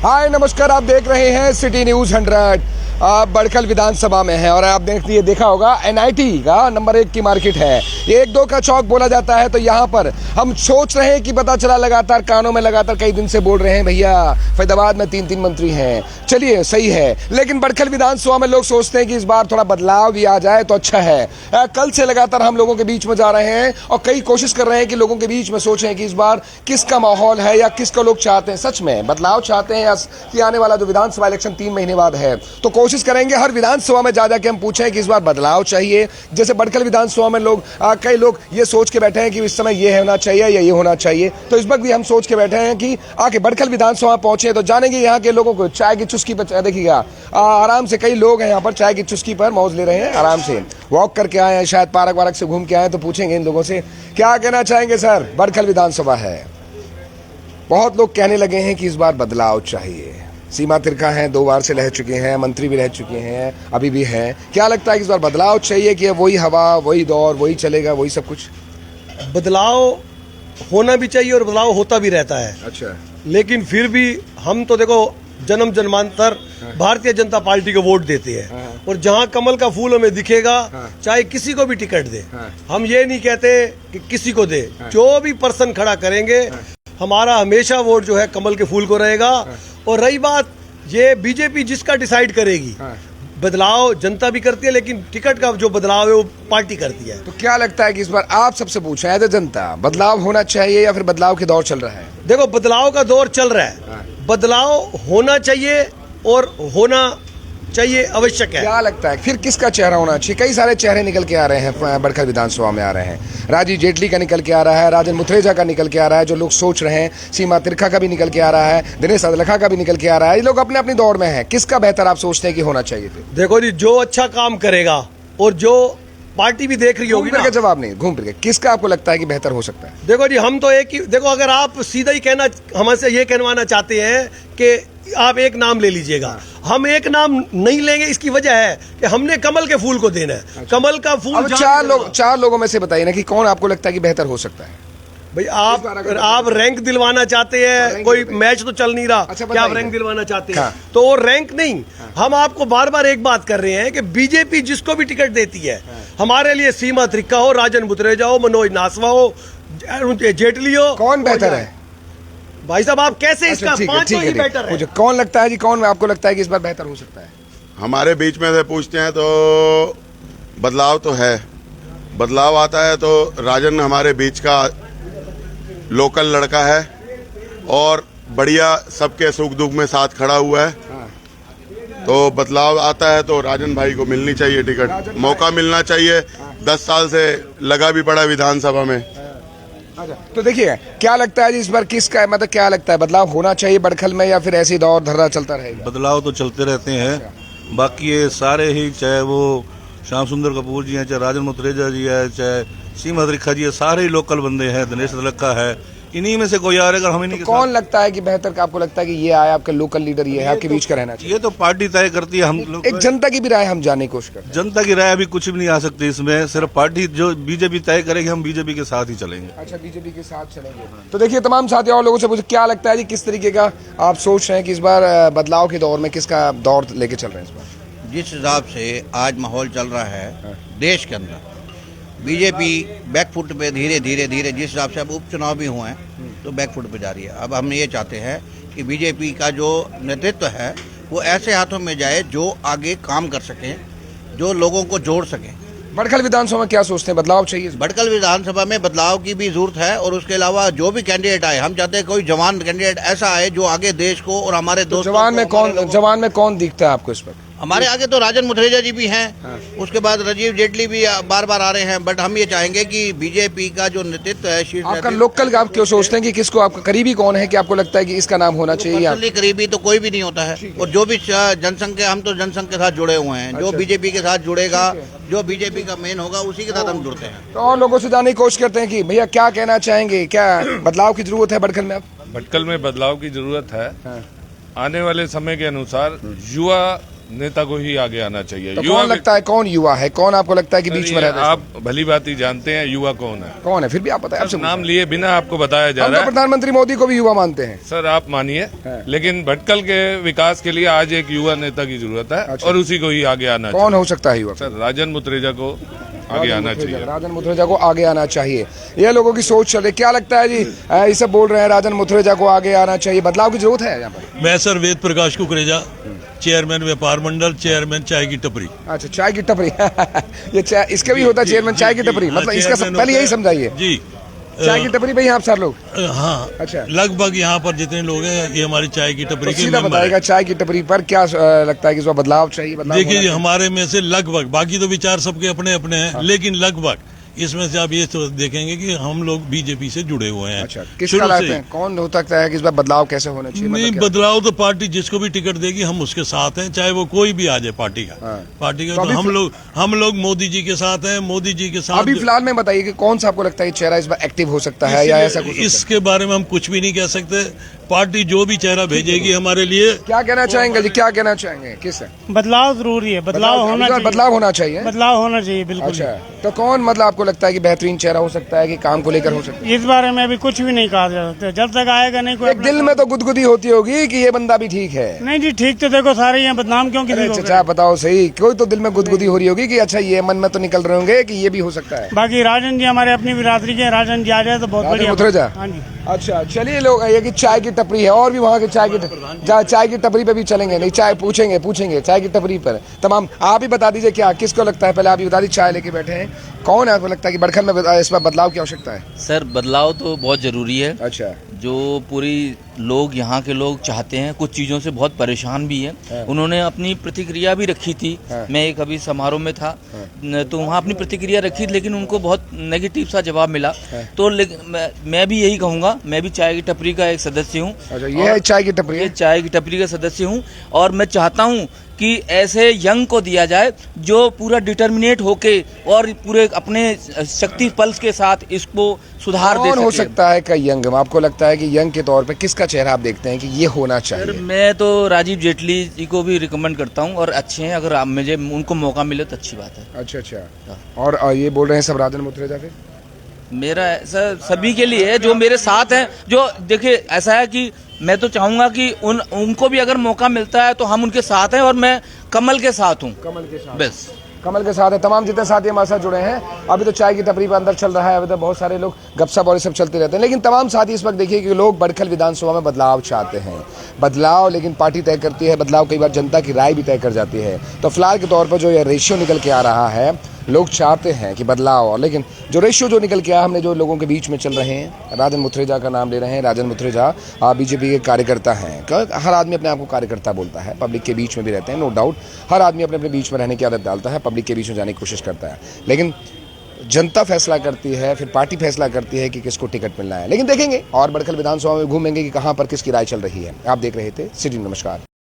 हाय नमस्कार, आप देख रहे हैं सिटी न्यूज 100। बड़खल विधानसभा में है और आप देखा होगा एनआईटी का नंबर 1 की मार्केट है। ये 1-2 का चौक बोला जाता है। तो यहाँ पर हम सोच रहे हैं कि पता चला लगातार कानों में लगातार कई दिन से बोल रहे हैं भैया फैदाबाद में 3-3 मंत्री हैं। चलिए सही है, लेकिन बड़खल विधानसभा में लोग सोचते हैं कि इस बार थोड़ा बदलाव भी आ जाए तो अच्छा है। कल से लगातार हम लोगों के बीच में जा रहे हैं और कई कोशिश कर रहे हैं कि लोगों के बीच में सोचें कि इस बार किसका माहौल है या किसका लोग चाहते हैं, सच में बदलाव चाहते हैं कि आने वाला जो विधानसभा इलेक्शन 3 महीने बाद है। तो कोशिश करेंगे हर विधानसभा में जा के हम पूछें कि इस बार बदलाव चाहिए। जैसे बड़खल विधानसभा में लोग कई लोग ये सोच के बैठे हैं कि इस समय ये होना चाहिए या ये होना चाहिए। तो इस वक्त भी हम सोच के बैठे हैं कि आके बड़खल विधानसभा पहुंचे तो जानेंगे यहाँ के लोगों को चाय की चुस्की पर। देखिएगा आराम से कई लोग हैं यहाँ पर चाय की चुस्की पर मौज ले रहे हैं, आराम से वॉक करके आए हैं, शायद पार्क वार्क से घूम के आए। तो पूछेंगे इन लोगों से क्या कहना चाहेंगे। सर, बड़खल विधानसभा है, बहुत लोग कहने लगे हैं कि इस बार बदलाव चाहिए। सीमा तिरखा हैं, 2 बार से रह चुके हैं, मंत्री भी रह चुके हैं, अभी भी हैं। क्या लगता है कि इस बार बदलाव चाहिए कि वही हवा, वही दौर, वही चलेगा, वही सब कुछ? बदलाव होना भी चाहिए और बदलाव होता भी रहता है। अच्छा, लेकिन फिर भी हम तो देखो जन्म जन्मांतर भारतीय जनता पार्टी को वोट देते हैं और जहां कमल का फूल हमें दिखेगा चाहे किसी को भी टिकट दे, हम ये नहीं कहते कि किसी को दे, जो भी पर्सन खड़ा करेंगे हमारा हमेशा वोट जो है कमल के फूल को रहेगा। और रही बात ये बीजेपी जिसका डिसाइड करेगी, बदलाव जनता भी करती है लेकिन टिकट का जो बदलाव है वो पार्टी करती है। तो क्या लगता है कि इस बार आप सबसे पूछें एज ए जनता, बदलाव होना चाहिए या फिर बदलाव के दौर चल रहा है? देखो बदलाव का दौर चल रहा है, बदलाव होना चाहिए और होना चाहिए आवश्यक है। क्या लगता है फिर किसका चेहरा होना चाहिए? कई सारे चेहरे निकल के आ रहे हैं, बड़खल विधानसभा में आ रहे हैं। राजीव जेटली का निकल के आ रहा है, राजन मुथरेजा का निकल के आ रहा है, जो लोग सोच रहे हैं। सीमा तिरखा का भी निकल के आ रहा है, दिनेश अदलखा का भी निकल के आ रहा है। ये लोग अपने अपनी दौड़ में हैं। किसका बेहतर आप सोचते हैं कि होना चाहिए थे? देखो जी, जो अच्छा काम करेगा और जो पार्टी भी देख रही होगी ना, जवाब नहीं, घूम फिर के किसका आपको लगता है कि बेहतर हो सकता है? देखो जी, हम तो एक ही, देखो अगर आप सीधा ही कहना हमसे ये कहवाना चाहते हैं कि आप एक नाम ले लीजिएगा, हम एक नाम नहीं लेंगे। इसकी वजह है कि हमने कमल के फूल को देना है। अच्छा। कमल का फूल अब चार लोगों में से बताइए ना कि कौन आपको लगता है कि बेहतर हो सकता है? भाई आप रैंक दिलवाना चाहते हैं, कोई मैच तो चल नहीं रहा। अच्छा, क्या आप रैंक दिलवाना चाहते हैं? तो वो रैंक नहीं, हम आपको बार बार एक बात कर रहे हैं कि बीजेपी जिसको भी टिकट देती है, हमारे लिए सीमा तिरखा हो, राजन मुथरेजा हो, मनोज नासवा हो, जेटली हो, कौन बेहतर है? भाई साहब आप कैसे इसका पांचों ही बेटर है? कौन लगता है जी, कौन आपको लगता है कि इस बार बेहतर हो सकता है? हमारे बीच में से पूछते हैं तो बदलाव तो है, बदलाव आता है तो राजन हमारे बीच का लोकल लड़का है और बढ़िया सबके सुख दुख में साथ खड़ा हुआ है। तो बदलाव आता है तो राजन भाई को मिलनी चाहिए टिकट, मौका मिलना चाहिए। 10 साल से लगा भी पड़ा विधानसभा में। तो देखिए क्या लगता है जी इस बार किसका, मतलब क्या लगता है बदलाव होना चाहिए बड़खल में या फिर ऐसे दौर धर्रा चलता रहेगा? बदलाव तो चलते रहते हैं, बाकी ये सारे ही, चाहे वो श्याम सुंदर कपूर जी हैं, चाहे राजन मुथरेजा जी है, चाहे सीमा तिरखा जी है, सारे ही लोकल बंदे हैं, दिनेश अदलखा है, इन्हीं में से कोई आ रहा है। हम इन्हीं कौन लगता है कि बेहतर, आपको लगता है कि ये आया आपका लोकल लीडर, ये है आपके बीच का रहना चाहिए? ये तो पार्टी तय करती है। हम लोग एक जनता की भी राय हम जानने की कोशिश करते हैं। जनता की राय अभी कुछ भी नहीं आ सकती इसमें, सिर्फ पार्टी जो बीजेपी तय करेगी, हम बीजेपी के साथ ही चलेंगे। अच्छा, बीजेपी के साथ चलेंगे। तो देखिए तमाम साथियों और लोगों से पूछे क्या लगता है जी किस तरीके का आप सोच रहे हैं कि इस बार बदलाव के दौर में किसका दौर लेके चल रहे हैं इस बार? जिस हिसाब से आज माहौल चल रहा है देश के अंदर, बीजेपी बैकफुट पे धीरे धीरे जिस हिसाब से अब उपचुनाव भी हुए हैं तो बैकफुट पे जा रही है। अब हम ये चाहते हैं कि बीजेपी का जो नेतृत्व है वो ऐसे हाथों में जाए जो आगे काम कर सकें, जो लोगों को जोड़ सकें। बड़खल विधानसभा में क्या सोचते हैं, बदलाव चाहिए? बड़खल विधानसभा में बदलाव की भी जरूरत है और उसके अलावा जो भी कैंडिडेट आए, हम चाहते हैं कोई जवान कैंडिडेट ऐसा आए जो आगे देश को और हमारे दोस्तों जवान में कौन दिखता है आपको इस पर? हमारे आगे तो राजन मुथरेजा जी भी हैं। उसके बाद राजीव जेटली भी बार बार आ रहे हैं। बट हम ये चाहेंगे कि बीजेपी का जो नेतृत्व है, आपका लोकल, आप क्यों सोचते हैं कि किसको, आपका करीबी कौन है कि आपको लगता है कि इसका नाम होना चाहिए? करीबी तो कोई भी नहीं होता है और जो भी जनसंघ के, हम तो जनसंघ के साथ जुड़े हुए हैं। जो बीजेपी के साथ जुड़ेगा, जो बीजेपी का मेन होगा, उसी के साथ हम जुड़ते हैं। तो और लोगों से जानने की कोशिश करते हैं कि भैया क्या कहना चाहेंगे, क्या बदलाव की जरूरत है बड़खल में? भटकल में बदलाव की जरूरत है। आने वाले समय के अनुसार युवा नेता को ही आगे आना चाहिए। तो कौन लगता है, कौन युवा है, कौन आपको लगता है कि बीच में रहता है? आप भली बात ही जानते हैं युवा कौन है। कौन है फिर भी आप बताएं, आपसे नाम लिए बिना आपको बताया जा हम रहा तो है। प्रधानमंत्री मोदी को भी युवा मानते हैं। सर आप मानिए, लेकिन भटकल के विकास के लिए आज एक युवा नेता की जरूरत है और उसी को ही आगे आना कौन हो सकता है युवा? चाहिए। सर राजन मुत्रेजा को आगे आना चाहिए। राजन मुत्रेजा को आगे आना चाहिए, ये लोगों की सोच चल रही। क्या लगता है जी, ये सब बोल रहे हैं राजन मुत्रेजा को आगे आना चाहिए, बदलाव की जरूरत है यहाँ पर? मैं सर वेद प्रकाश कुकरेजा, चेयरमैन व्यापार मंडल, चेयरमैन चाय की टपरी। अच्छा, चाय की टपरी ये चाय, इसके भी होता है चेयरमैन चाय की टपरी, मतलब इसका पहले यही समझाइए जी। चाय की टपरी पे ही आप सर लोग? हाँ, अच्छा, लगभग यहाँ पर जितने लोग हैं ये हमारी चाय की टपरी तो के सीधा मेंबर बताएगा हैं। चाय की टपरी पर क्या लगता है कि इसमें बदलाव चाहिए? बदलाव देखिए होना चाहिए? हमारे में से लगभग, बाकी तो विचार सबके अपने अपने हैं, लेकिन लगभग इसमें से आप ये तो देखेंगे कि हम लोग बीजेपी से जुड़े हुए हैं। अच्छा, किसका शुरू लगता से है, कौन हो सकता है कि इस बार बदलाव कैसे होना चाहिए? नहीं, मतलब क्या? बदलाव तो पार्टी जिसको भी टिकट देगी हम उसके साथ हैं, चाहे वो कोई भी आ जाए पार्टी का। पार्टी का तो तो अभी हम लोग मोदी जी के साथ हैं, मोदी जी के साथ। अभी फिलहाल में बताइए कि कौन सा आपको लगता है कि चेहरा इस बार एक्टिव हो सकता है या ऐसा कुछ? इसके बारे में हम कुछ भी नहीं कह सकते। पार्टी जो भी चेहरा भेजेगी हमारे लिए। क्या कहना चाहेंगे जी, क्या कहना चाहेंगे, किस है? बदलाव जरूरी है, बदलाव होना चाहिए, बदलाव होना चाहिए। बदलाव होना चाहिए बिल्कुल। अच्छा, तो कौन मतलब आपको लगता है कि बेहतरीन चेहरा हो सकता है कि काम को लेकर हो सकता है? इस बारे में अभी कुछ भी नहीं कहा जा सकता, जब तक आएगा नहीं कोई एक दिल में तो गुदगुदी होती होगी कि ये बंदा भी ठीक है। नहीं जी, ठीक तो देखो सारे यहाँ बदनाम क्यों किसी अरे को? चाचा बताओ सही, कोई तो दिल में गुदगुदी हो रही होगी कि अच्छा ये मन में तो निकल रहे होंगे कि ये भी हो सकता है। बाकी राजन जी हमारे अपनी बिरादरी के, राजन जी आ जाए तो बहुत राजन बढ़िया। मुत्रेजा? हाँ जी। अच्छा चलिए, लोग ये कि चाय की टपरी है और भी वहाँ की चाय की टपरी पे भी चलेंगे, नहीं चाय पूछेंगे चाय की टपरी पर तमाम। आप ही बता दीजिए क्या किसको लगता है, पहले आप ही बता दीजिए, चाय लेके बैठे हैं, कौन है आपको लगता है कि बड़खल में इस बार बदलाव की आवश्यकता है? सर बदलाव तो बहुत ज़रूरी है। अच्छा, जो पूरी लोग यहाँ के लोग चाहते हैं, कुछ चीज़ों से बहुत परेशान भी हैं। उन्होंने अपनी प्रतिक्रिया भी रखी थी। मैं एक अभी समारोह में था तो वहाँ अपनी प्रतिक्रिया रखी, लेकिन उनको बहुत नेगेटिव सा जवाब मिला। तो मैं भी यही कहूँगा, मैं भी चाय की टपरी का एक सदस्य हूँ। अच्छा, ये है चाय की टपरी? ये चाय की टपरी का सदस्य हूँ और मैं चाहता हूँ कि ऐसे यंग को दिया जाए जो पूरा डिटर्मिनेट होके और पूरे अपने शक्ति पल्स के साथ इसको सुधार दे कौन सके। हो सकता है का यंग? आपको लगता है कि यंग के तौर पे किसका चेहरा आप देखते हैं कि ये होना चाहिए? मैं तो राजीव जेटली जी को भी रिकमेंड करता हूँ और अच्छे हैं, अगर मुझे उनको मौका मिले तो अच्छी बात है। अच्छा, और ये बोल रहे हैं सब राजन मुत्रेजा फिर? मेरा ऐसा सभी के लिए है जो मेरे साथ हैं। जो देखिए ऐसा है कि मैं तो चाहूंगा कि उनको भी अगर मौका मिलता है तो हम उनके साथ हैं और मैं कमल के साथ हूँ। कमल के साथ? बस कमल के साथ है। तमाम जितने साथी हमारे साथ जुड़े हैं, अभी तो चाय की टपरी पर अंदर चल रहा है, अभी तो बहुत सारे लोग गपशप और ये सब चलते रहते हैं, लेकिन तमाम साथी इस वक्त देखिए कि लोग बड़खल विधानसभा में बदलाव चाहते हैं। बदलाव लेकिन पार्टी तय करती है, बदलाव कई बार जनता की राय भी तय कर जाती है। तो फिलहाल के तौर पर जो ये रेशियो निकल के आ रहा है, लोग चाहते हैं कि बदलाव, और लेकिन जो रेशियो जो निकल के आया, हमने जो लोगों के बीच में चल रहे हैं, राजन मुत्रेजा का नाम ले रहे हैं। राजन मुत्रेजा बीजेपी के कार्यकर्ता हैं। हर आदमी अपने आप को कार्यकर्ता बोलता है, पब्लिक के बीच में भी रहते हैं, नो डाउट। हर आदमी अपने अपने बीच में रहने की आदत डालता है, पब्लिक के बीच में जाने की कोशिश करता है, लेकिन जनता फैसला करती है, फिर पार्टी फैसला करती है कि किसको टिकट मिलना है। लेकिन देखेंगे और बड़खल विधानसभा में घूमेंगे कि कहाँ पर किसकी राय चल रही है। आप देख रहे थे सिटी। नमस्कार।